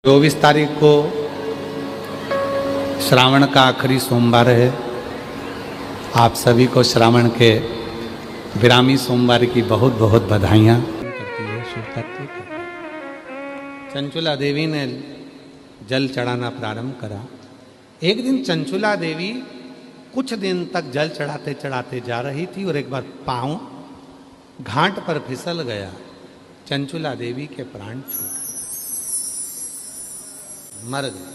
24 तारीख को श्रावण का आखिरी सोमवार है। आप सभी को श्रावण के विरामी सोमवार की बहुत बहुत बधाइयाँ। चंचुला देवी ने जल चढ़ाना प्रारंभ करा। एक दिन चंचुला देवी कुछ दिन तक जल चढ़ाते चढ़ाते जा रही थी और एक बार पांव घाट पर फिसल गया। चंचुला देवी के प्राण छूट मर गए,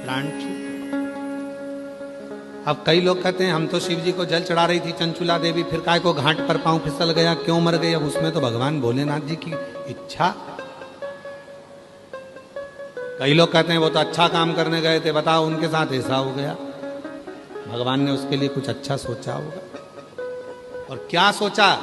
प्राण छूट। अब कई लोग कहते हैं हम तो शिव जी को जल चढ़ा रही थी चंचुला देवी, फिर काय को घाट पर पांव फिसल गया, क्यों मर गई? अब उसमें तो भगवान भोलेनाथ जी की इच्छा। कई लोग कहते हैं वो तो अच्छा काम करने गए थे, बताओ उनके साथ ऐसा हो गया। भगवान ने उसके लिए कुछ अच्छा सोचा होगा। और क्या सोचा?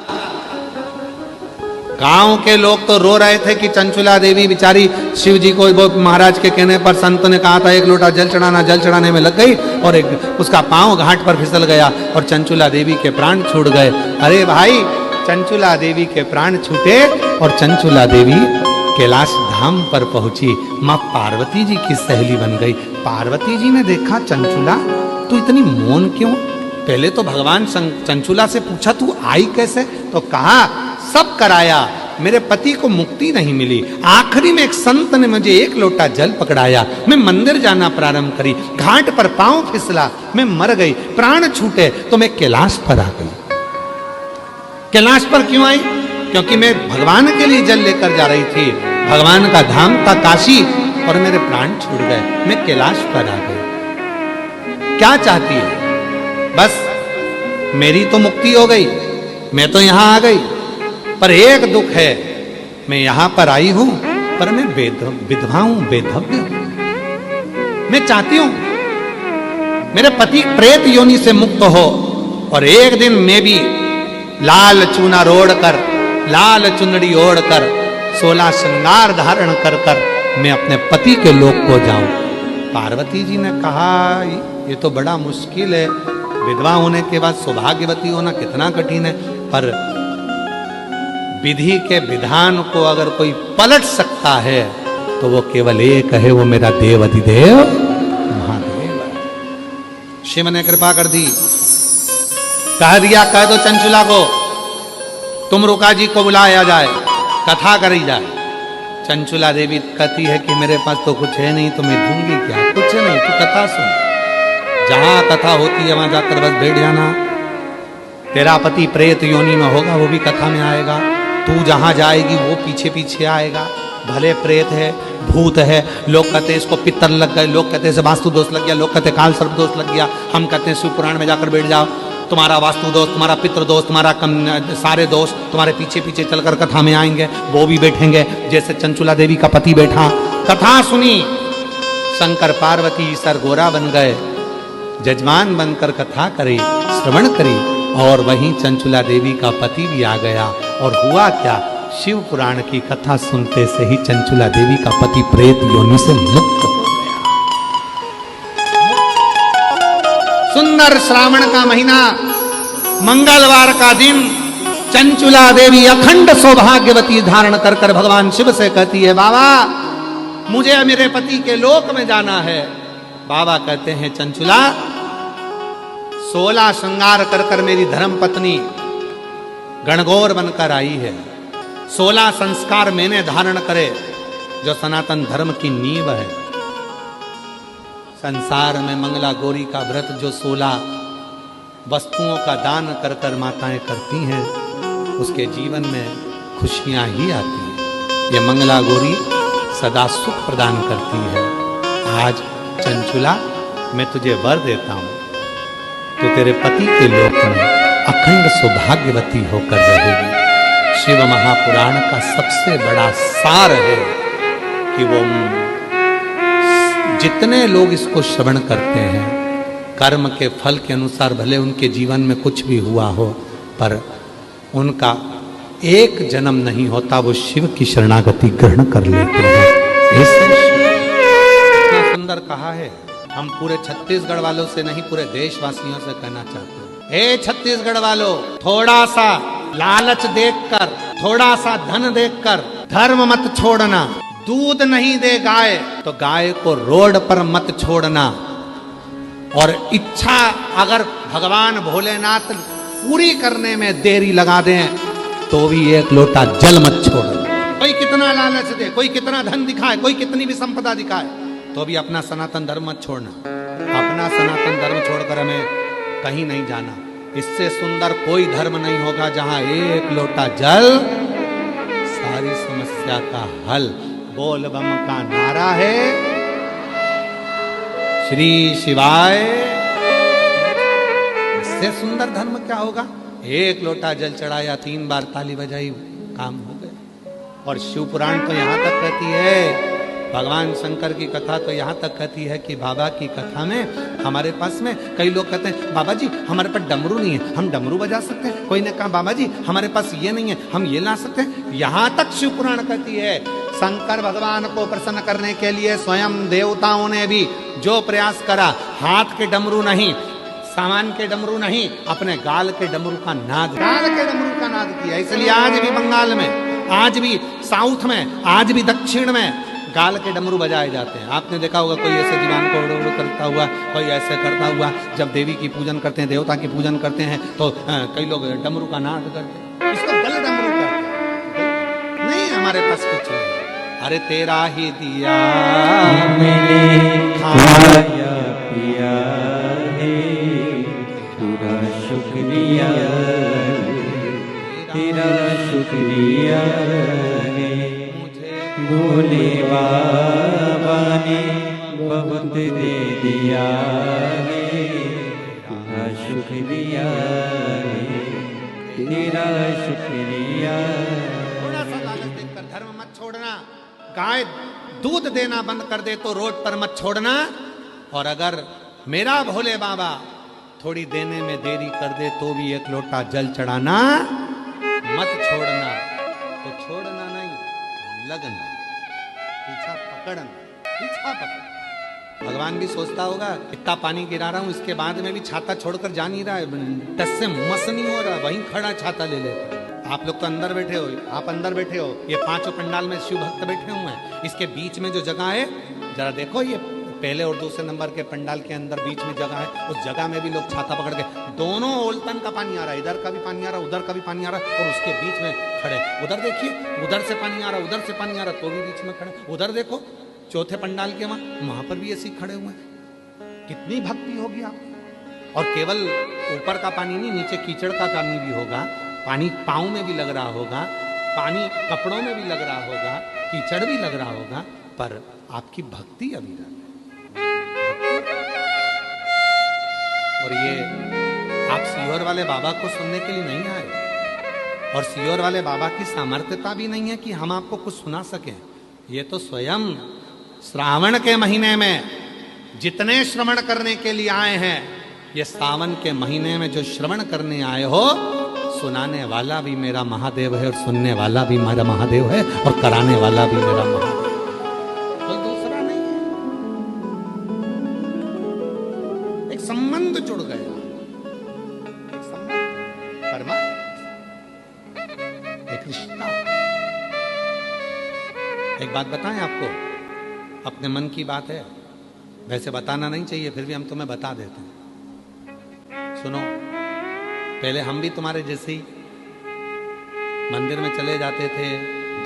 गांव के लोग तो रो रहे थे कि चंचुला देवी बेचारी शिव जी को, वो महाराज के कहने पर संत ने कहा था एक लोटा जल चढ़ाना, जल चढ़ाने में लग गई और एक उसका पांव घाट पर फिसल गया और चंचुला देवी के प्राण छूट गए। अरे भाई, चंचुला देवी के प्राण छूटे और चंचुला देवी कैलाश धाम पर पहुंची। माँ पार्वती जी की सहेली बन गई। पार्वती जी ने देखा चंचुला तू इतनी मौन क्यों? पहले तो भगवान चंचुला से पूछा तू आई कैसे, तो कहा सब कराया, मेरे पति को मुक्ति नहीं मिली। आखिरी में एक संत ने मुझे एक लोटा जल पकड़ाया, मैं मंदिर जाना प्रारंभ करी, घाट पर पांव फिसला, मैं मर गई, प्राण छूटे तो मैं कैलाश पर आ गई। कैलाश पर क्यों आई? क्योंकि मैं भगवान के लिए जल लेकर जा रही थी। भगवान का धाम था काशी और मेरे प्राण छूट गए, मैं कैलाश पर आ गई। क्या चाहती है? बस मेरी तो मुक्ति हो गई, मैं तो यहां आ गई, पर एक दुख है, मैं यहां पर आई हूं पर मैं विधवा हूं, बेधव्य हूं। मैं चाहती हूं मेरे पति प्रेत योनि से मुक्त हो और एक दिन मैं भी लाल चूना रोड़ कर, लाल चुनड़ी ओढ़ कर, 16 श्रृंगार धारण कर कर मैं अपने पति के लोक को जाऊं। पार्वती जी ने कहा ये तो बड़ा मुश्किल है, विधवा होने के बाद सौभाग्यवती होना कितना कठिन है, पर विधि के विधान को अगर कोई पलट सकता है तो वो केवल एक है, वो मेरा देव अधिदेव महादेव। शिव ने कृपा कर दी, कह दिया कह दो चंचुला को तुम रुका जी को बुलाया जाए, कथा करी जाए। चंचुला देवी कहती है कि मेरे पास तो कुछ है नहीं, तो मैं दूंगी क्या? कुछ नहीं, तू कथा सुन, जहां कथा होती है वहां जाकर बस बैठ जाना। तेरा पति प्रेत योनि में होगा, वो भी कथा में आएगा, तू जहां जाएगी वो पीछे पीछे आएगा। भले प्रेत है, भूत है, लोग कहते हैं इसको पित्तर लग गए, लोग कहते हैं इसे वास्तु दोष लग गया, लोग कहते हैं काल सर्प दोष लग गया। हम कहते हैं शिव पुराण में जाकर बैठ जाओ, तुम्हारा वास्तु दोष, तुम्हारा पितृ दोष, तुम्हारा सारे दोष तुम्हारे पीछे पीछे चलकर कथा में आएंगे। वो भी बैठेंगे जैसे चंचुला देवी का पति बैठा, कथा सुनी। शंकर पार्वती सर गोरा बन गए, जजमान बनकर कथा करी, श्रवण करी और वहीं चंचुला देवी का पति भी आ गया। और हुआ क्या? शिव पुराण की कथा सुनते से ही चंचुला देवी का पति प्रेत योनि से मुक्त हो गया। सुंदर श्रावण का महीना, मंगलवार का दिन, चंचुला देवी अखंड सौभाग्यवती धारण कर कर भगवान शिव से कहती है बाबा मुझे मेरे पति के लोक में जाना है। बाबा कहते हैं चंचुला 16 श्रृंगार कर कर मेरी धर्म पत्नी गणगौर बनकर आई है, 16 संस्कार मैंने धारण करे जो सनातन धर्म की नींव है। संसार में मंगला गौरी का व्रत जो 16 वस्तुओं का दान कर कर माताएं करती हैं, उसके जीवन में खुशियां ही आती हैं। ये मंगला गौरी सदा सुख प्रदान करती है। आज चंचुला मैं तुझे वर देता हूं, तो तेरे पति के लोक में अखंड सौभाग्यवती होकर रहेगी। शिव महापुराण का सबसे बड़ा सार है कि वो जितने लोग इसको श्रवण करते हैं, कर्म के फल के अनुसार भले उनके जीवन में कुछ भी हुआ हो, पर उनका एक जन्म नहीं होता, वो शिव की शरणागति ग्रहण कर लेते हैं। इतना सुंदर कहा है। हम पूरे छत्तीसगढ़ वालों से नहीं, पूरे देशवासियों से कहना चाहते हैं, हे छत्तीसगढ़ वालों, थोड़ा सा लालच देखकर, थोड़ा सा धन देखकर धर्म मत छोड़ना, दूध नहीं दे गाय तो गाय को रोड पर मत छोड़ना। और इच्छा अगर भगवान भोलेनाथ पूरी करने में देरी लगा दें तो भी एक लोटा जल मत छोड़ना। कोई कितना लालच दे, कोई कितना धन दिखाए, कोई कितनी भी संपदा दिखाए, तो भी अपना सनातन धर्म मत छोड़ना। अपना सनातन धर्म छोड़कर हमें कहीं नहीं जाना। इससे सुंदर कोई धर्म नहीं होगा जहां एक लोटा जल सारी समस्या का हल। बोल बम का नारा है, श्री शिवाय। इससे सुंदर धर्म क्या होगा? एक लोटा जल चढ़ाया, 3 बार ताली बजाई, काम हो गया। और शिव पुराण तो यहां तक कहती है, भगवान शंकर की कथा तो यहां तक कहती है कि बाबा की कथा में हमारे पास में कई लोग कहते हैं बाबा जी हमारे पास डमरू नहीं है, हम डमरू बजा सकते हैं। कोई ने कहा बाबा जी हमारे पास ये नहीं है, हम ये ला सकते हैं। यहां तक शिव पुराण कहती है शंकर भगवान को प्रसन्न करने के लिए स्वयं देवताओं ने भी जो प्रयास करा, हाथ के डमरू नहीं, सामान के डमरू नहीं, अपने गाल के डमरू का नाद, गाल के डमरू का नाद किया। इसलिए आज भी बंगाल में, आज भी साउथ में, आज भी दक्षिण में गाल के डमरू बजाए जाते हैं। आपने देखा होगा कोई ऐसे दीवान को उड़ उड़ करता हुआ, कोई ऐसे करता हुआ। जब देवी की पूजन करते हैं, देवता की पूजन करते हैं तो कई लोग डमरू का नाद करते हैं। इसको गल डमरू कहते हैं। नहीं, हमारे पास कुछ नहीं। अरे तेरा ही दिया मैंने खाया पिया है, तेरा शुक्रिया, तेरा शुक्रिया है। भोले बाबा ने बहुत दे दिया है, तेरा शुक्रिया है, तेरा शुक्रिया। थोड़ा सा लालच देखकर धर्म मत छोड़ना। गाय दूध देना बंद कर दे तो रोड पर मत छोड़ना। और अगर मेरा भोले बाबा थोड़ी देने में देरी कर दे तो भी एक लोटा जल चढ़ाना मत छोड़ना। तो छोड़ना नहीं, लगना, पीछा पकड़ना, पीछा पकड़। भगवान भी सोचता होगा इतना पानी गिरा रहा हूं, इसके बाद में भी छाता छोड़कर जा नहीं रहा है, टस से मस नहीं हो रहा, वहीं खड़ा छाता ले लेता। आप लोग तो अंदर बैठे हो, आप अंदर बैठे हो, ये 5 पंडाल में शिव भक्त बैठे हुए हैं। इसके बीच में जो जगह है जरा देखो, ये पहले और दूसरे नंबर के पंडाल के अंदर बीच में जगह है, उस जगह में भी लोग छाता पकड़ के, दोनों ओलतन का पानी आ रहा है, इधर का भी पानी आ रहा है, उधर का भी पानी आ रहा है, और उसके बीच में खड़े। उधर देखिए, उधर से पानी आ रहा है, उधर से पानी आ रहा है, तो भी बीच में खड़े। उधर देखो चौथे पंडाल के वहां पर भी ऐसे खड़े हुए हैं। कितनी भक्ति होगी आप। और केवल ऊपर का पानी नहीं, नीचे कीचड़ का पानी भी होगा, पानी पाँव में भी लग रहा होगा, पानी कपड़ों में भी लग रहा होगा, कीचड़ भी लग रहा होगा, पर आपकी भक्ति अभी रह। और ये आप सीहोर वाले बाबा को सुनने के लिए नहीं आए, और सीहोर वाले बाबा की सामर्थ्यता भी नहीं है कि हम आपको कुछ सुना सकें। ये तो स्वयं श्रावण के महीने में जितने श्रवण करने के लिए आए हैं, ये सावन के महीने में जो श्रवण करने आए हो, सुनाने वाला भी मेरा महादेव है, और सुनने वाला भी मेरा महादेव है, और कराने वाला भी मेरा महादेव, कोई दूसरा नहीं है। एक संबंध जुड़ गया, एक संबंध, परमात्मा, एक रिश्ता। एक बात बताएं आपको, अपने मन की बात है, वैसे बताना नहीं चाहिए, फिर भी हम तुम्हें बता देते हैं। सुनो, पहले हम भी तुम्हारे जैसे ही मंदिर में चले जाते थे,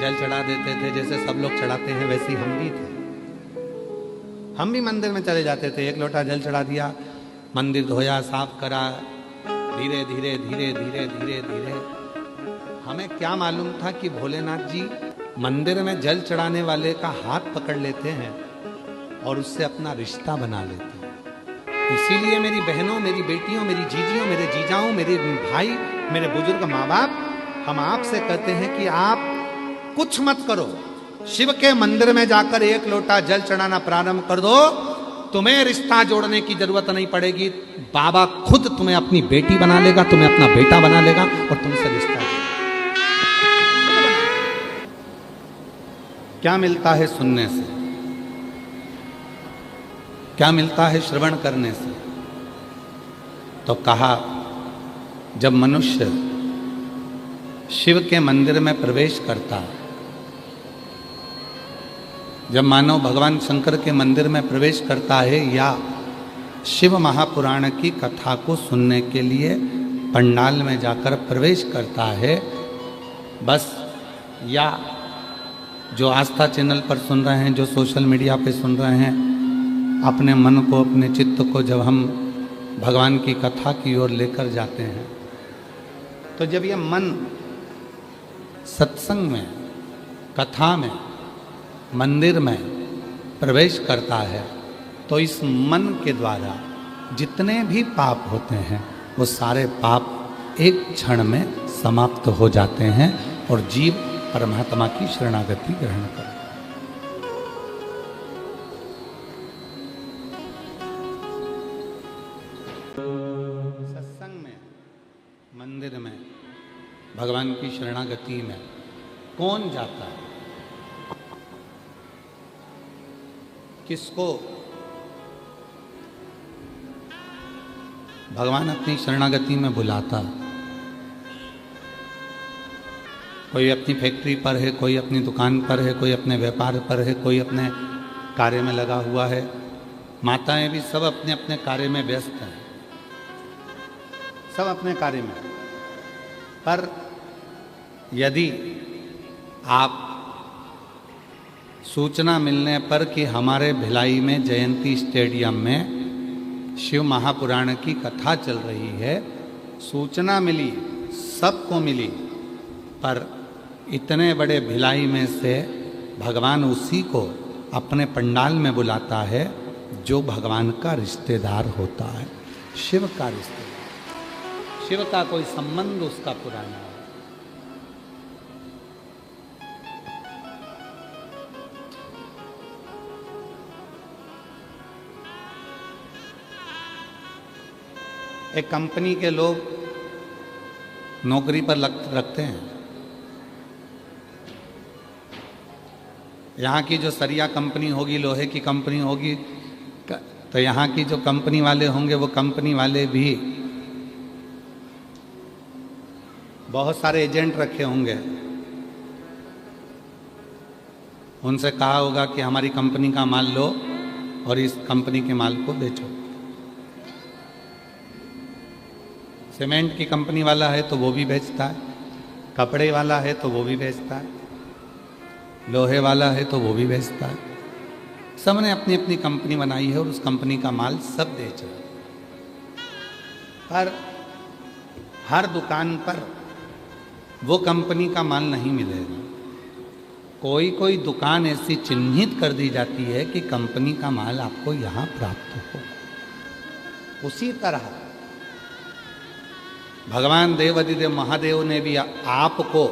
जल चढ़ा देते थे, जैसे सब लोग चढ़ाते हैं वैसे ही हम भी थे। हम भी मंदिर में चले जाते थे, एक लोटा जल चढ़ा दिया, मंदिर धोया, साफ करा, धीरे धीरे धीरे धीरे धीरे धीरे। हमें क्या मालूम था कि भोलेनाथ जी मंदिर में जल चढ़ाने वाले का हाथ पकड़ लेते हैं और उससे अपना रिश्ता बना लेते हैं। इसीलिए मेरी बहनों, मेरी बेटियों, मेरी जीजियों, मेरे जीजाओं, मेरे भाई, मेरे बुजुर्ग माँ बाप, हम आपसे कहते हैं कि आप कुछ मत करो, शिव के मंदिर में जाकर एक लोटा जल चढ़ाना प्रारंभ कर दो, तुम्हें रिश्ता जोड़ने की जरूरत नहीं पड़ेगी। बाबा खुद तुम्हें अपनी बेटी बना लेगा, तुम्हें अपना बेटा बना लेगा और तुमसे रिश्ता। क्या मिलता है सुनने से, क्या मिलता है श्रवण करने से? तो कहा, जब मनुष्य शिव के मंदिर में प्रवेश करता जब मानव भगवान शंकर के मंदिर में प्रवेश करता है या शिव महापुराण की कथा को सुनने के लिए पंडाल में जाकर प्रवेश करता है, बस, या जो आस्था चैनल पर सुन रहे हैं, जो सोशल मीडिया पे सुन रहे हैं, अपने मन को, अपने चित्त को जब हम भगवान की कथा की ओर लेकर जाते हैं, तो जब यह मन सत्संग में, कथा में, मंदिर में प्रवेश करता है, तो इस मन के द्वारा जितने भी पाप होते हैं वो सारे पाप एक क्षण में समाप्त हो जाते हैं और जीव परमात्मा की शरणागति ग्रहण करता है। सत्संग में, मंदिर में, भगवान की शरणागति में कौन जाता है? किसको भगवान अपनी शरणागति में बुलाता? कोई अपनी फैक्ट्री पर है, कोई अपनी दुकान पर है, कोई अपने व्यापार पर है, कोई अपने कार्य में लगा हुआ है। माताएं भी सब अपने अपने कार्य में व्यस्त हैं, सब अपने कार्य में। पर यदि आप सूचना मिलने पर कि हमारे भिलाई में जयंती स्टेडियम में शिव महापुराण की कथा चल रही है, सूचना मिली, सबको मिली, पर इतने बड़े भिलाई में से भगवान उसी को अपने पंडाल में बुलाता है जो भगवान का रिश्तेदार होता है, शिव का रिश्तेदार। शिव का कोई संबंध उसका पुराना है। एक कंपनी के लोग नौकरी पर रखते हैं। यहाँ की जो सरिया कंपनी होगी, लोहे की कंपनी होगी, तो यहाँ की जो कंपनी वाले होंगे वो कंपनी वाले भी बहुत सारे एजेंट रखे होंगे। उनसे कहा होगा कि हमारी कंपनी का माल लो और इस कंपनी के माल को बेचो। सीमेंट की कंपनी वाला है तो वो भी बेचता है, कपड़े वाला है तो वो भी बेचता है, लोहे वाला है तो वो भी बेचता है। सबने अपनी अपनी कंपनी बनाई है और उस कंपनी का माल सब बेच रहे हैं। पर हर दुकान पर वो कंपनी का माल नहीं मिलेगा। कोई कोई दुकान ऐसी चिन्हित कर दी जाती है कि कंपनी का माल आपको यहाँ प्राप्त हो। उसी तरह भगवान देवाधिदेव महादेव ने भी आपको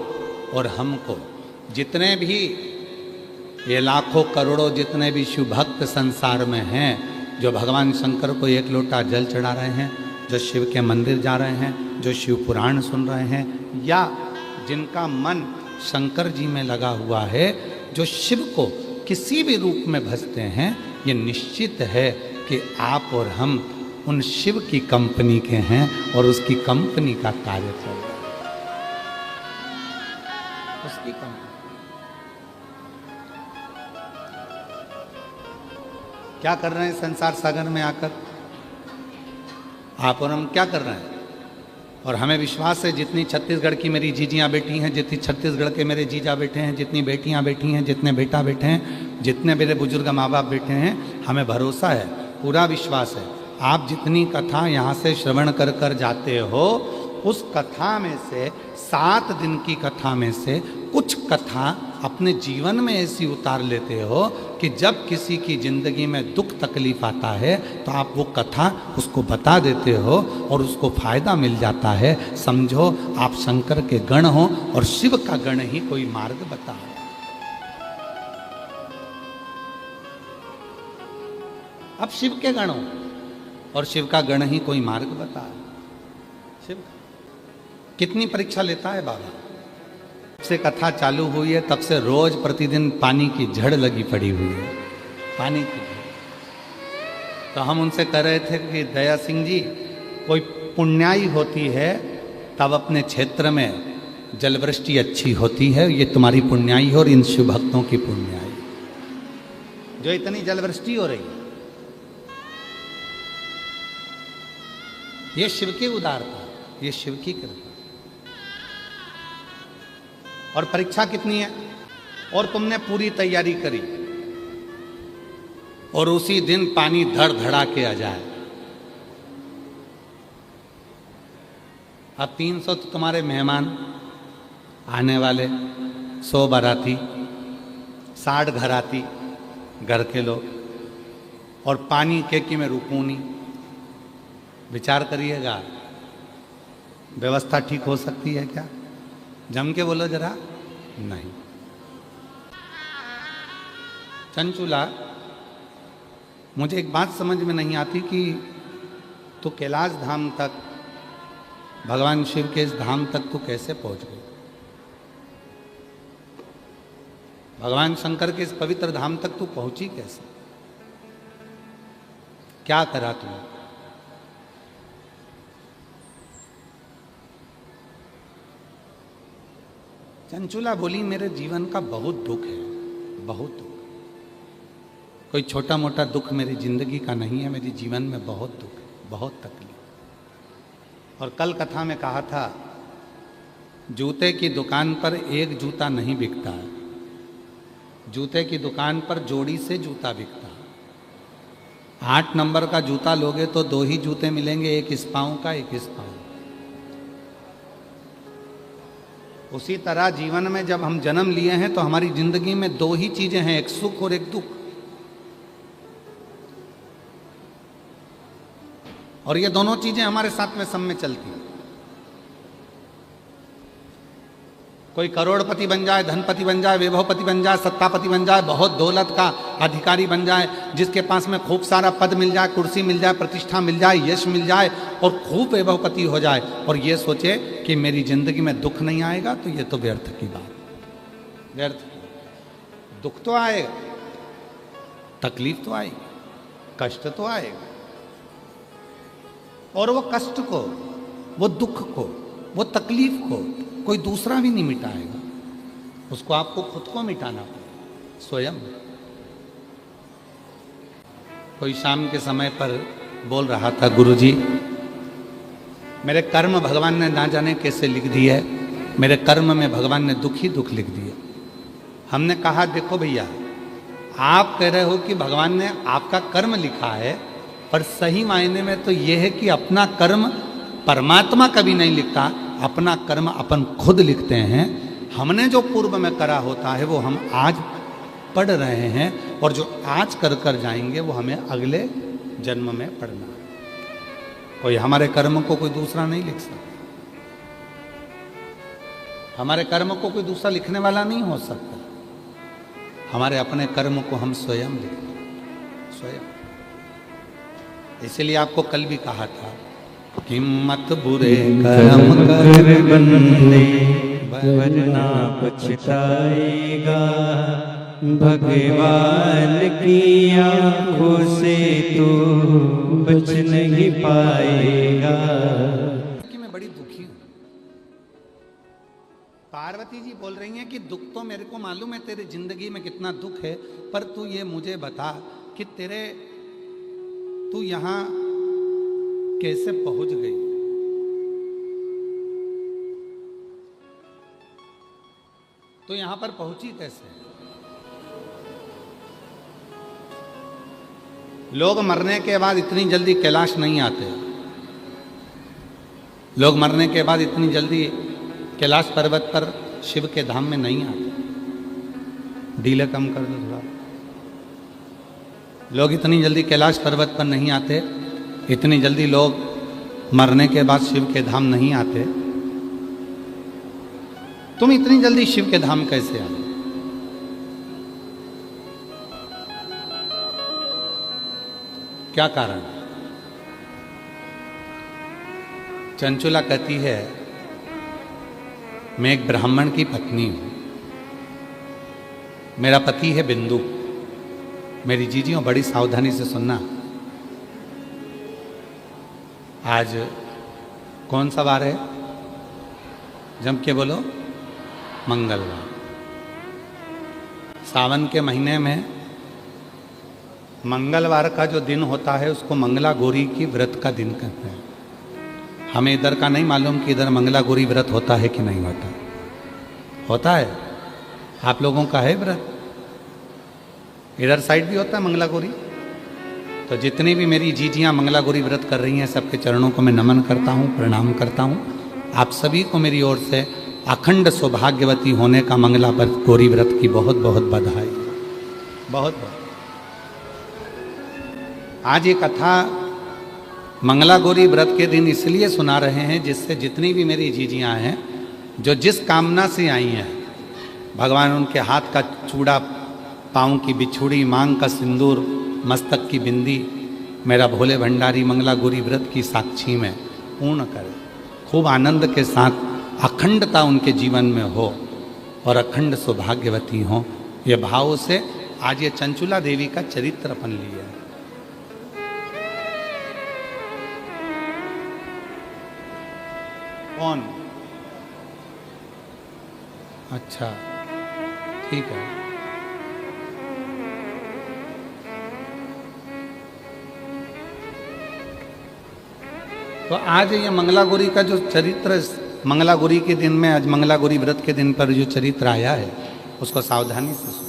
और हमको, जितने भी ये लाखों करोड़ों जितने भी शिव भक्त संसार में हैं, जो भगवान शंकर को एक लोटा जल चढ़ा रहे हैं, जो शिव के मंदिर जा रहे हैं, जो शिव पुराण सुन रहे हैं, या जिनका मन शंकर जी में लगा हुआ है, जो शिव को किसी भी रूप में भजते हैं, ये निश्चित है कि आप और हम उन शिव की कंपनी के हैं और उसकी कंपनी का कार्य चल रहा है। उसकी कंपनी क्या कर रहे हैं संसार सागर में आकर? आप और हम क्या कर रहे हैं? और हमें विश्वास है जितनी छत्तीसगढ़ की मेरी जीजियाँ बैठी हैं, जितनी छत्तीसगढ़ के मेरे जीजा बैठे हैं, जितनी बेटियाँ बैठी हैं, जितने बेटा बैठे हैं, जितने मेरे बुजुर्ग माँ बाप बैठे हैं, हमें भरोसा है, पूरा विश्वास है। आप जितनी कथा यहाँ से श्रवण कर कर जाते हो, उस कथा में से 7 दिन की कथा में से कुछ कथा अपने जीवन में ऐसी उतार लेते हो कि जब किसी की जिंदगी में दुख तकलीफ आता है तो आप वो कथा उसको बता देते हो और उसको फायदा मिल जाता है। समझो आप शंकर के गण हो और शिव का गण ही कोई मार्ग बता है। अब शिव के गण हो और शिव का गण ही कोई मार्ग बता है। शिव कितनी परीक्षा लेता है बाबा। जब से कथा चालू हुई है तब से रोज प्रतिदिन पानी की झड़ लगी पड़ी हुई है, पानी की झड़। तो हम उनसे कह रहे थे कि दया सिंह जी, कोई पुण्याई होती है तब अपने क्षेत्र में जलवृष्टि अच्छी होती है, ये तुम्हारी पुण्याई हो और इन शिव भक्तों की पुण्याई। जो इतनी जलवृष्टि हो रही है, ये शिव की उदारता, ये शिव की कृपा। और परीक्षा कितनी है? और तुमने पूरी तैयारी करी और उसी दिन पानी धड़ धड़ा के आ जाए। अब 300 तो तुम्हारे मेहमान आने वाले, 100 बाराती, 60 घराती, घर के लोग, और पानी के में रुकूं नहीं। विचार करिएगा, व्यवस्था ठीक हो सकती है क्या? जम के बोलो जरा। नहीं। चंचुला, मुझे एक बात समझ में नहीं आती कि तू कैलाश धाम तक, भगवान शिव के इस धाम तक तू कैसे पहुंच गई? भगवान शंकर के इस पवित्र धाम तक तू पहुंची कैसे? क्या करा तूने? चंचुला बोली, मेरे जीवन का बहुत दुख है, बहुत दुख। कोई छोटा मोटा दुख मेरी जिंदगी का नहीं है, मेरे जीवन में बहुत दुख है, बहुत तकलीफ। और कल कथा में कहा था, जूते की दुकान पर एक जूता नहीं बिकता है, जूते की दुकान पर जोड़ी से जूता बिकता है। 8 नंबर का जूता लोगे तो 2 ही जूते मिलेंगे, एक इस पाँव का, एक इस पाँव। उसी तरह जीवन में जब हम जन्म लिए हैं तो हमारी जिंदगी में 2 ही चीजें हैं, एक सुख और एक दुख। और ये दोनों चीजें हमारे साथ में सब में चलती हैं। कोई करोड़पति बन जाए, धनपति बन जाए, वैभवपति बन जाए, सत्तापति बन जाए, बहुत दौलत का अधिकारी बन जाए, जिसके पास में खूब सारा पद मिल जाए, कुर्सी मिल जाए, प्रतिष्ठा मिल जाए, यश मिल जाए और खूब वैभवपति हो जाए, और ये सोचे कि मेरी जिंदगी में दुख नहीं आएगा, तो ये तो व्यर्थ की बात, व्यर्थ। दुख तो आएगा, तकलीफ तो आएगी, कष्ट तो आएगा, और वो कष्ट को, वो दुख को, वो तकलीफ को कोई दूसरा भी नहीं मिटाएगा, उसको आपको खुद को मिटाना पड़ेगा, स्वयं। कोई शाम के समय पर बोल रहा था, गुरुजी मेरे कर्म भगवान ने ना जाने कैसे लिख दिए, मेरे कर्म में भगवान ने दुख ही दुख लिख दिए। हमने कहा, देखो भैया, आप कह रहे हो कि भगवान ने आपका कर्म लिखा है, पर सही मायने में तो यह है कि अपना कर्म परमात्मा कभी नहीं लिखता, अपना कर्म अपन खुद लिखते हैं। हमने जो पूर्व में करा होता है वो हम आज पढ़ रहे हैं, और जो आज कर कर जाएंगे वो हमें अगले जन्म में पढ़ना है। कोई हमारे कर्म को कोई दूसरा नहीं लिख सकता, हमारे कर्म को कोई दूसरा लिखने वाला नहीं हो सकता। हमारे अपने कर्म को हम स्वयं लिखते हैं, स्वयं। इसलिए आपको कल भी कहा था, हिम्मत बुरे कर्म कर बंदे वरना पछताएगा, भगवान की आंखों से तो बच नहीं पाएगा। कि मैं बड़ी दुखी हूं। पार्वती जी बोल रही हैं कि दुख तो मेरे को मालूम है, तेरे जिंदगी में कितना दुख है, पर तू ये मुझे बता कि तू यहां कैसे पहुंच गई? तो यहां पर पहुंची कैसे? लोग मरने के बाद इतनी जल्दी कैलाश नहीं आते, लोग मरने के बाद इतनी जल्दी कैलाश पर्वत पर शिव के धाम में नहीं आते। डीले कम कर दो थोड़ा। लोग इतनी जल्दी कैलाश पर्वत पर नहीं आते, इतनी जल्दी लोग मरने के बाद शिव के धाम नहीं आते। तुम इतनी जल्दी शिव के धाम कैसे आ गए? क्या कारण? चंचुला कहती है, मैं एक ब्राह्मण की पत्नी हूं, मेरा पति है बिंदु। मेरी जीजियों बड़ी सावधानी से सुनना। आज कौन सा वार है? जम के बोलो, मंगलवार। सावन के महीने में मंगलवार का जो दिन होता है उसको मंगला गौरी की व्रत का दिन कहते हैं। हमें इधर का नहीं मालूम कि इधर मंगला गौरी व्रत होता है कि नहीं होता। होता है? आप लोगों का है व्रत? इधर साइड भी होता है मंगला गौरी? तो जितनी भी मेरी जीजियाँ मंगला गौरी व्रत कर रही हैं सबके चरणों को मैं नमन करता हूँ, प्रणाम करता हूँ। आप सभी को मेरी ओर से अखंड सौभाग्यवती होने का मंगला गौरी व्रत की बहुत बहुत बधाई। बहुत बहुत। आज ये कथा मंगला गौरी व्रत के दिन इसलिए सुना रहे हैं जिससे जितनी भी मेरी जीजियाँ हैं जो जिस कामना से आई हैं, भगवान उनके हाथ का चूड़ा, पाँव की बिछुड़ी, मांग का सिंदूर, मस्तक की बिंदी मेरा भोले भंडारी मंगला गौरी व्रत की साक्षी में पूर्ण करे। खूब आनंद के साथ अखंडता उनके जीवन में हो और अखंड सौभाग्यवती हो, ये भाव से आज ये चंचुला देवी का चरित्र अपन लिया है। कौन? अच्छा, ठीक है। तो आज ये मंगला गौरी का जो चरित्र, मंगला गौरी के दिन में, आज मंगला गौरी व्रत के दिन पर जो चरित्र आया है उसको सावधानी से सुनो।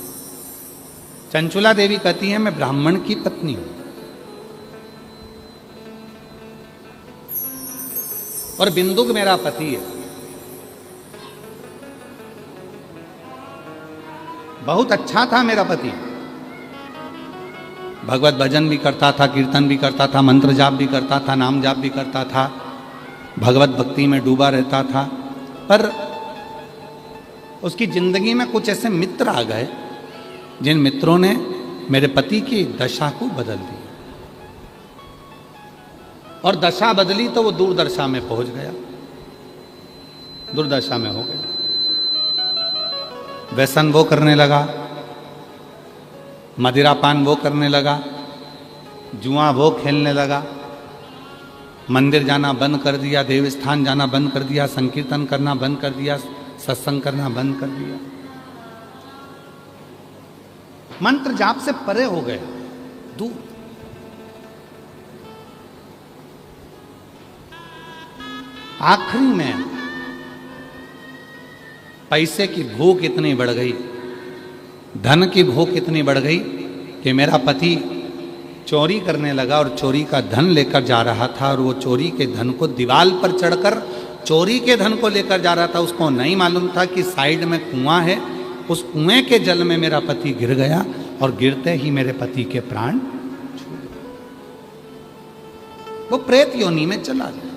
चंचुला देवी कहती है मैं ब्राह्मण की पत्नी हूं और बिंदुक मेरा पति है। बहुत अच्छा था मेरा पति, भगवत भजन भी करता था, कीर्तन भी करता था, मंत्र जाप भी करता था, नाम जाप भी करता था, भगवत भक्ति में डूबा रहता था। पर उसकी जिंदगी में कुछ ऐसे मित्र आ गए जिन मित्रों ने मेरे पति की दशा को बदल दिया, और दशा बदली तो वो दुर्दशा में पहुंच गया, दुर्दशा में हो गया। व्यसन वो करने लगा, मदिरापान वो करने लगा, जुआ वो खेलने लगा, मंदिर जाना बंद कर दिया, देवस्थान जाना बंद कर दिया, संकीर्तन करना बंद कर दिया, सत्संग करना बंद कर दिया, मंत्र जाप से परे हो गए, दूर। आखिरी में पैसे की भूख इतनी बढ़ गई, धन की भूख इतनी बढ़ गई कि मेरा पति चोरी करने लगा और चोरी का धन लेकर जा रहा था, और वो चोरी के धन को दीवार पर चढ़कर चोरी के धन को लेकर जा रहा था। उसको नहीं मालूम था कि साइड में कुआं है, उस कुएं के जल में मेरा पति गिर गया और गिरते ही मेरे पति के प्राण छूट गए। वो प्रेत योनि में चला गया।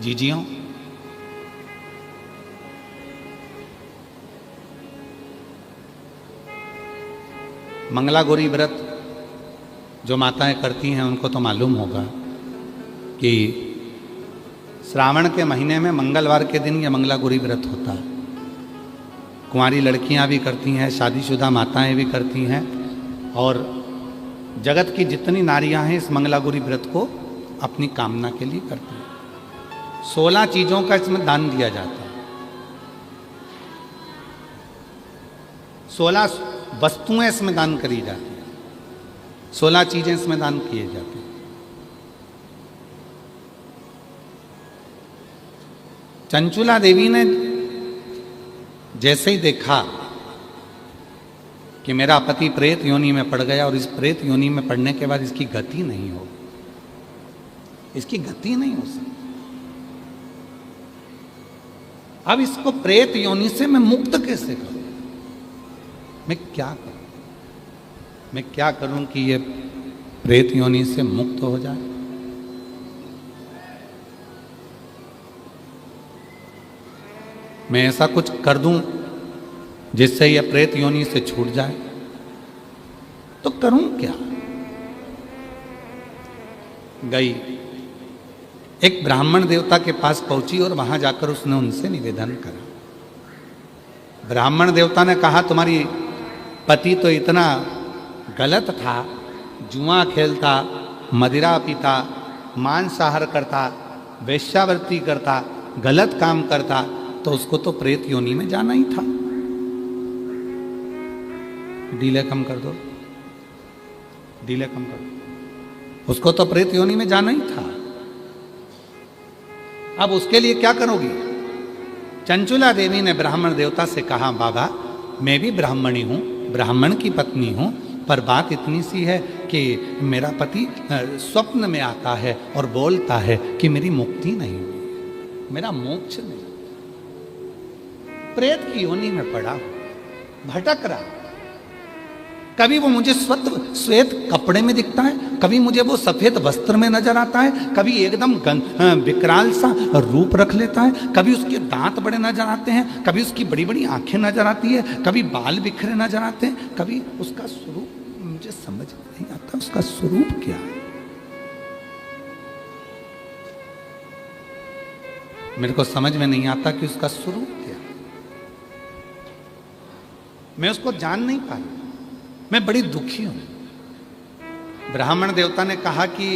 जीजियों, मंगला गौरी व्रत जो माताएं करती हैं उनको तो मालूम होगा कि श्रावण के महीने में मंगलवार के दिन यह मंगला गौरी व्रत होता है। कुंवारी लड़कियां भी करती हैं, शादीशुदा माताएं भी करती हैं, और जगत की जितनी नारियां हैं इस मंगला गौरी व्रत को अपनी कामना के लिए करती हैं। 16 चीजों का इसमें दान दिया जाता है, 16 वस्तुएं इसमें दान करी जाती हैं, 16 चीजें इसमें दान किए जाते हैं। चंचुला देवी ने जैसे ही देखा कि मेरा पति प्रेत योनि में पड़ गया और इस प्रेत योनि में पड़ने के बाद इसकी गति नहीं हो, इसकी गति नहीं हो सकती, अब इसको प्रेत योनि से मैं मुक्त कैसे करूं? मैं क्या करूं? मैं क्या करूं कि ये प्रेत योनि से मुक्त हो जाए? मैं ऐसा कुछ कर दूं जिससे ये प्रेत योनि से छूट जाए, तो करूं क्या? गई, एक ब्राह्मण देवता के पास पहुंची और वहां जाकर उसने उनसे निवेदन करा। ब्राह्मण देवता ने कहा तुम्हारी पति तो इतना गलत था, जुआ खेलता, मदिरा पीता, मांसाहार करता, वेश्यावृत्ति करता, गलत काम करता, तो उसको तो प्रेत योनि में जाना ही था। डीले कम कर दो, डीले कम कर दो। उसको तो प्रेत योनि में जाना ही था। अब उसके लिए क्या करोगी? चंचुला देवी ने ब्राह्मण देवता से कहा, बाबा मैं भी ब्राह्मणी हूं, ब्राह्मण की पत्नी हूं, पर बात इतनी सी है कि मेरा पति स्वप्न में आता है और बोलता है कि मेरी मुक्ति नहीं हुई, मेरा मोक्ष नहीं, प्रेत की योनि में पड़ा, भटक रहा। कभी वो मुझे श्वेत कपड़े में दिखता है, कभी मुझे वो सफेद वस्त्र में नजर आता है, कभी एकदम विकराल सा रूप रख लेता है, कभी उसके दांत बड़े नजर आते हैं, कभी उसकी बड़ी बड़ी आंखें नजर आती है, कभी बाल बिखरे नजर आते हैं, कभी उसका स्वरूप मुझे समझ नहीं आता, उसका स्वरूप क्या है। मेरे को समझ में नहीं आता कि उसका स्वरूप क्या है। मैं उसको जान नहीं पाया, मैं बड़ी दुखी हूं। ब्राह्मण देवता ने कहा कि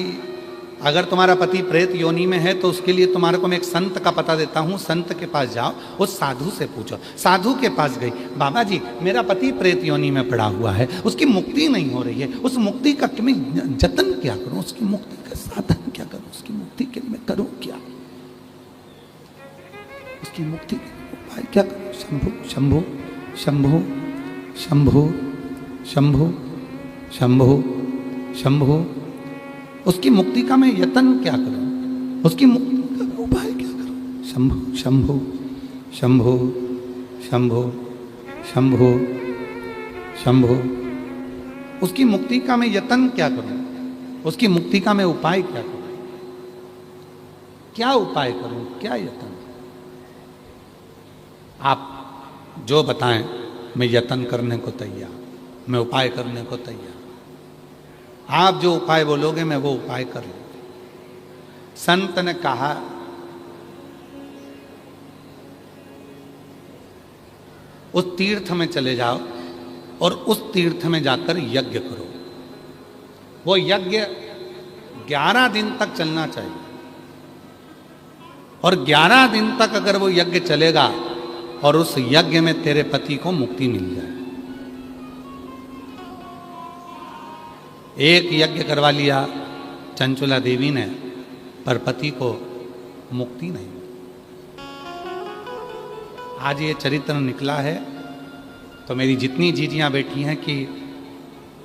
अगर तुम्हारा पति प्रेत योनि में है तो उसके लिए तुम्हारे को मैं एक संत का पता देता हूं, संत के पास जाओ, उस साधु से पूछो। साधु के पास गई, बाबा जी मेरा पति प्रेत योनि में पड़ा हुआ है, उसकी मुक्ति नहीं हो रही है, उस मुक्ति का मैं जतन क्या करूं, उसकी मुक्ति का साधन क्या करूं, उसकी मुक्ति के लिए मैं करूं क्या, उसकी मुक्ति के उपाय क्या करूं? शंभु शंभु शंभु शंभु शंभु शंभु शंभु, उसकी मुक्ति का मैं यत्न क्या करूं, उसकी मुक्ति का उपाय क्या करूं? शंभु शंभु शंभु शंभु शंभु शंभु, उसकी मुक्ति का मैं यत्न क्या करूं, उसकी मुक्ति का मैं उपाय क्या करूं, क्या उपाय करूं, क्या यत्न? आप जो बताएं मैं यत्न करने को तैयार, मैं उपाय करने को तैयार। आप जो उपाय बोलोगे मैं वो उपाय कर लूंगा। संत ने कहा, उस तीर्थ में चले जाओ और उस तीर्थ में जाकर यज्ञ करो। वो यज्ञ 11 दिन तक चलना चाहिए, और 11 दिन तक अगर वो यज्ञ चलेगा और उस यज्ञ में तेरे पति को मुक्ति मिल जाए। एक यज्ञ करवा लिया चंचुला देवी ने, पर पति को मुक्ति नहीं। आज ये चरित्र निकला है तो मेरी जितनी जीजियां बैठी हैं कि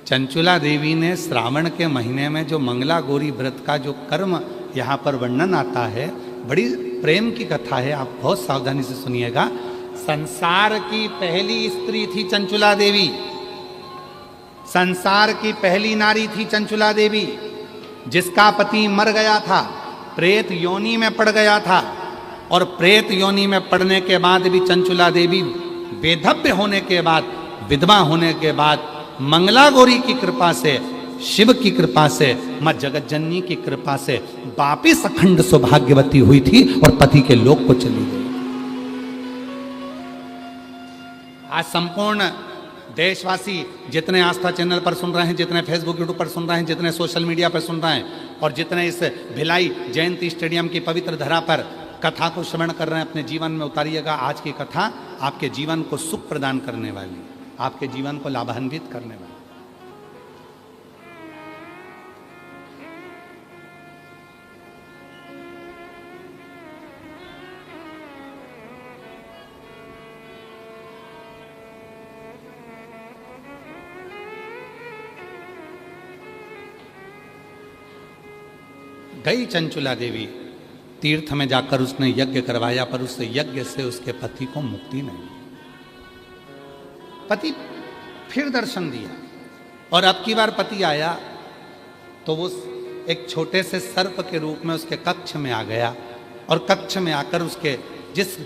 चंचुला देवी ने श्रावण के महीने में जो मंगला गौरी व्रत का जो कर्म यहाँ पर वर्णन आता है, बड़ी प्रेम की कथा है, आप बहुत सावधानी से सुनिएगा। संसार की पहली स्त्री थी चंचुला देवी, संसार की पहली नारी थी चंचुला देवी, जिसका पति मर गया था, प्रेत योनि में पड़ गया था, और प्रेत योनि में पड़ने के बाद भी चंचुला देवी वेधव्य होने के बाद, विधवा होने के बाद, मंगला गौरी की कृपा से, शिव की कृपा से, मां जगत जननी की कृपा से वापिस अखंड सौभाग्यवती हुई थी और पति के लोक को चली गई। आज संपूर्ण देशवासी जितने आस्था चैनल पर सुन रहे हैं, जितने फेसबुक यूट्यूब पर सुन रहे हैं, जितने सोशल मीडिया पर सुन रहे हैं, और जितने इस भिलाई जयंती स्टेडियम की पवित्र धरा पर कथा को श्रवण कर रहे हैं, अपने जीवन में उतारिएगा। आज की कथा आपके जीवन को सुख प्रदान करने वाली, आपके जीवन को लाभान्वित करने वाली। गई चंचुला देवी तीर्थ में जाकर उसने यज्ञ करवाया, पर उस यज्ञ से उसके पति को मुक्ति नहीं। पति फिर दर्शन दिया, और अब की बार पति आया तो वो एक छोटे से सर्प के रूप में उसके कक्ष में आ गया, और कक्ष में आकर उसके जिस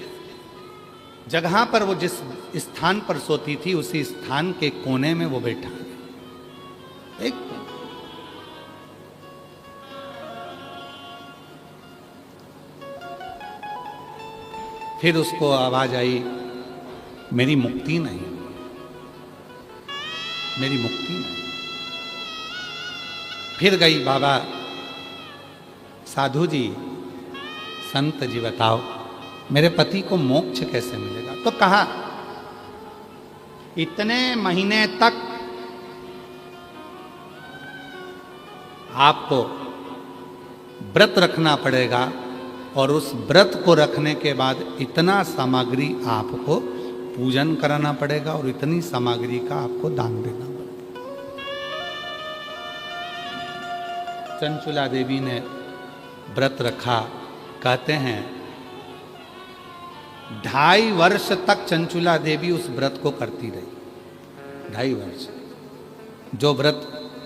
जगह पर वो जिस स्थान पर सोती थी, उसी स्थान के कोने में वो बैठा। एक फिर उसको आवाज आई, मेरी मुक्ति नहीं, मेरी मुक्ति नहीं। फिर गई, बाबा साधु जी, संत जी बताओ मेरे पति को मोक्ष कैसे मिलेगा? तो कहा, इतने महीने तक आपको व्रत रखना पड़ेगा और उस व्रत को रखने के बाद इतना सामग्री आपको पूजन कराना पड़ेगा और इतनी सामग्री का आपको दान देना पड़ेगा। चंचुला देवी ने व्रत रखा। कहते हैं 2.5 वर्ष तक चंचुला देवी उस व्रत को करती रही। 2.5 वर्ष जो व्रत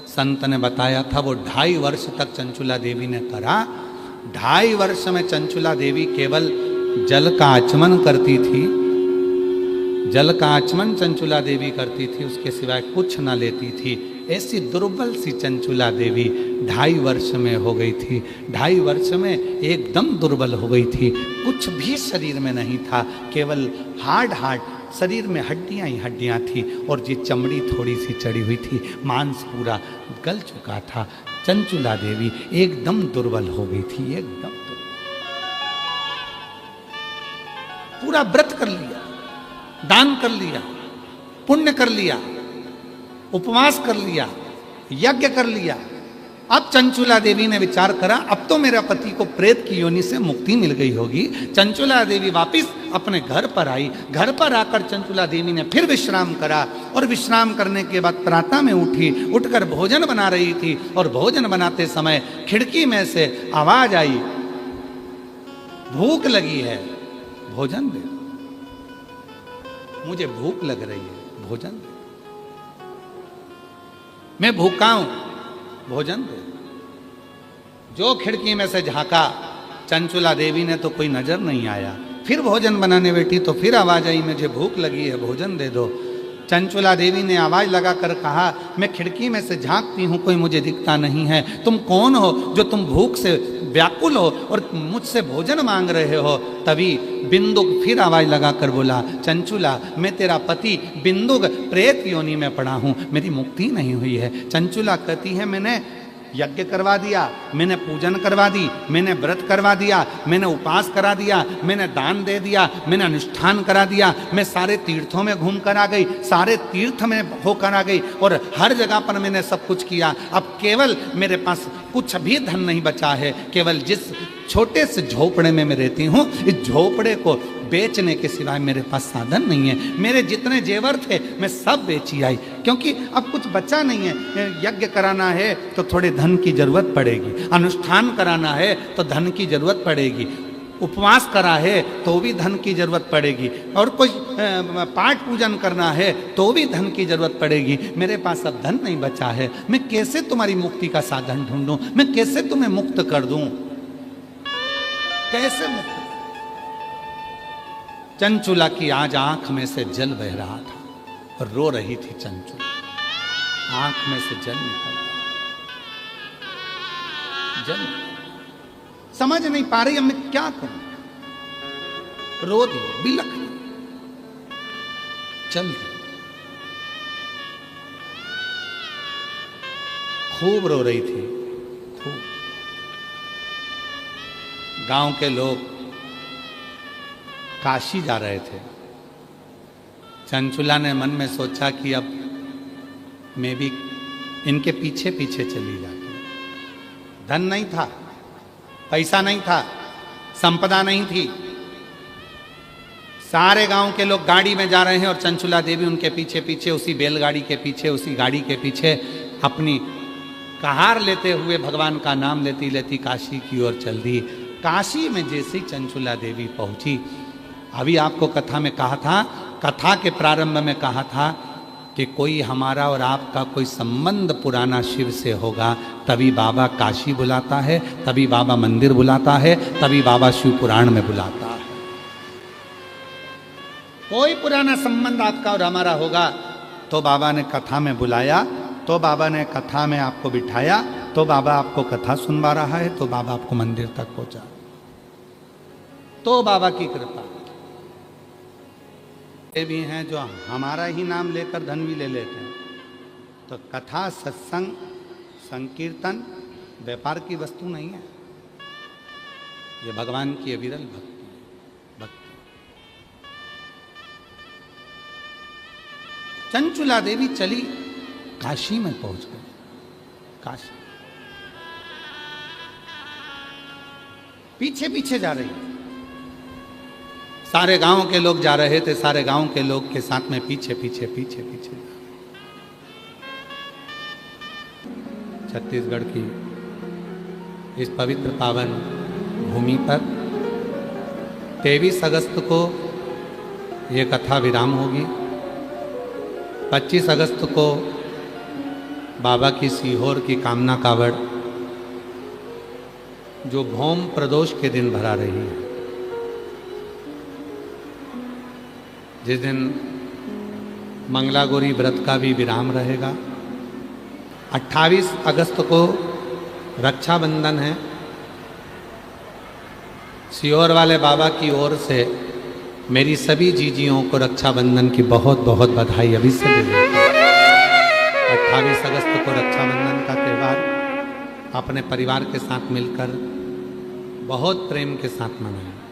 संत ने बताया था वो 2.5 वर्ष तक चंचुला देवी ने करा। 2.5 वर्ष में चंचुला देवी केवल जल का आचमन करती थी। जल का आचमन चंचुला देवी करती थी, उसके सिवाय कुछ न लेती थी। ऐसी दुर्बल सी चंचुला देवी 2.5 वर्ष में हो गई थी। 2.5 वर्ष में एकदम दुर्बल हो गई थी। कुछ भी शरीर में नहीं था, केवल हार्ड शरीर में हड्डियां ही हड्डियां थी और ये चमड़ी थोड़ी सी चढ़ी हुई थी, मांस पूरा गल चुका था। चंचुला देवी एकदम दुर्बल हो गई थी, एकदम दुर्बल। पूरा व्रत कर लिया, दान कर लिया, पुण्य कर लिया, उपवास कर लिया, यज्ञ कर लिया। अब चंचुला देवी ने विचार करा अब तो मेरे पति को प्रेत की योनि से मुक्ति मिल गई होगी। चंचुला देवी वापिस अपने घर पर आई। घर पर आकर चंचुला देवी ने फिर विश्राम करा और विश्राम करने के बाद प्रातः में उठी, उठकर भोजन बना रही थी और भोजन बनाते समय खिड़की में से आवाज आई, भूख लगी है, भोजन दे, मुझे भूख लग रही है, भोजन दे, मैं भूखा हूं, भोजन दे। जो खिड़की में से झांका, चंचुला देवी ने तो कोई नजर नहीं आया। फिर भोजन बनाने बैठी तो फिर आवाज आई, मुझे भूख लगी है, भोजन दे दो। चंचुला देवी ने आवाज लगाकर कहा, मैं खिड़की में से झांकती हूं, कोई मुझे दिखता नहीं है। तुम कौन हो जो तुम भूख से व्याकुल हो और मुझसे भोजन मांग रहे हो? तभी बिंदुक फिर आवाज लगाकर बोला, चंचुला मैं तेरा पति बिंदुक प्रेत योनि में पड़ा हूं, मेरी मुक्ति नहीं हुई है। चंचुला कहती है मैंने यज्ञ करवा दिया, मैंने पूजन करवा दी, मैंने व्रत करवा दिया, मैंने उपास करा दिया, मैंने दान दे दिया, मैंने अनुष्ठान करा दिया, मैं सारे तीर्थों में घूम कर आ गई, सारे तीर्थ में होकर आ गई और हर जगह पर मैंने सब कुछ किया। अब केवल मेरे पास कुछ भी धन नहीं बचा है। केवल जिस छोटे से झोपड़े में मैं रहती हूँ, इस झोपड़े को बेचने के सिवाय मेरे पास साधन नहीं है। मेरे जितने जेवर थे मैं सब बेची आई, क्योंकि अब कुछ बचा नहीं है। यज्ञ कराना है तो थोड़े धन की जरूरत पड़ेगी, अनुष्ठान कराना है तो धन की जरूरत पड़ेगी, उपवास करा है तो भी धन की जरूरत पड़ेगी, और कोई पाठ पूजन करना है तो भी धन की जरूरत पड़ेगी। मेरे पास अब धन नहीं बचा है। मैं कैसे तुम्हारी मुक्ति का साधन ढूंढूं? मैं कैसे तुम्हें मुक्त कर दूं? कैसे मुक्त? चंचुला की आज आंख में से जल बह रहा था और रो रही थी चंचुला, आंख में से जल निकल रहा, जल समझ नहीं पा रही अब मैं क्या करूं। रो दी, बिलख दी, चल दी, खूब रो रही थी, खूब। गांव के लोग काशी जा रहे थे। चंचुला ने मन में सोचा कि अब मैं भी इनके पीछे पीछे चली जाती। धन नहीं था, पैसा नहीं था, संपदा नहीं थी। सारे गांव के लोग गाड़ी में जा रहे हैं और चंचुला देवी उनके पीछे पीछे, उसी बैलगाड़ी के पीछे, उसी गाड़ी के पीछे अपनी कहार लेते हुए भगवान का नाम लेती लेती काशी की ओर चल दी। काशी में जैसे ही चंचुला देवी पहुंची, अभी आपको कथा में कहा था, कथा के प्रारंभ में कहा था कि कोई हमारा और आपका कोई संबंध पुराना शिव से होगा, तभी बाबा काशी बुलाता है, तभी बाबा मंदिर बुलाता है, तभी बाबा शिव पुराण में बुलाता है। कोई पुराना संबंध आपका और हमारा होगा तो बाबा ने कथा में बुलाया, तो बाबा ने कथा में आपको बिठाया, तो बाबा आपको कथा सुनवा रहा है, तो बाबा आपको मंदिर तक पहुंचा, तो बाबा की कृपा। ये भी हैं जो हमारा ही नाम लेकर धन भी ले लेते हैं। तो कथा, सत्संग, संकीर्तन व्यापार की वस्तु नहीं है, ये भगवान की अविरल भक्ति है, भक्ति। चंचुला देवी चली, काशी में पहुंच गई। काशी पीछे पीछे जा रही है। सारे गांव के लोग जा रहे थे, सारे गांव के लोग के साथ में पीछे पीछे पीछे पीछे। छत्तीसगढ़ की इस पवित्र पावन भूमि पर 23 अगस्त को ये कथा विराम होगी। 25 अगस्त को बाबा की सीहोर की कामना कावड़ जो भौम प्रदोष के दिन भरा रही है, जिस दिन मंगलागौरी व्रत का भी विराम रहेगा। 28 अगस्त को रक्षाबंधन है। सीहोर वाले बाबा की ओर से मेरी सभी जीजियों को रक्षाबंधन की बहुत बहुत बधाई अभी से दे देता हूं। 28 अगस्त को रक्षाबंधन का त्यौहार अपने परिवार के साथ मिलकर बहुत प्रेम के साथ मनाएं।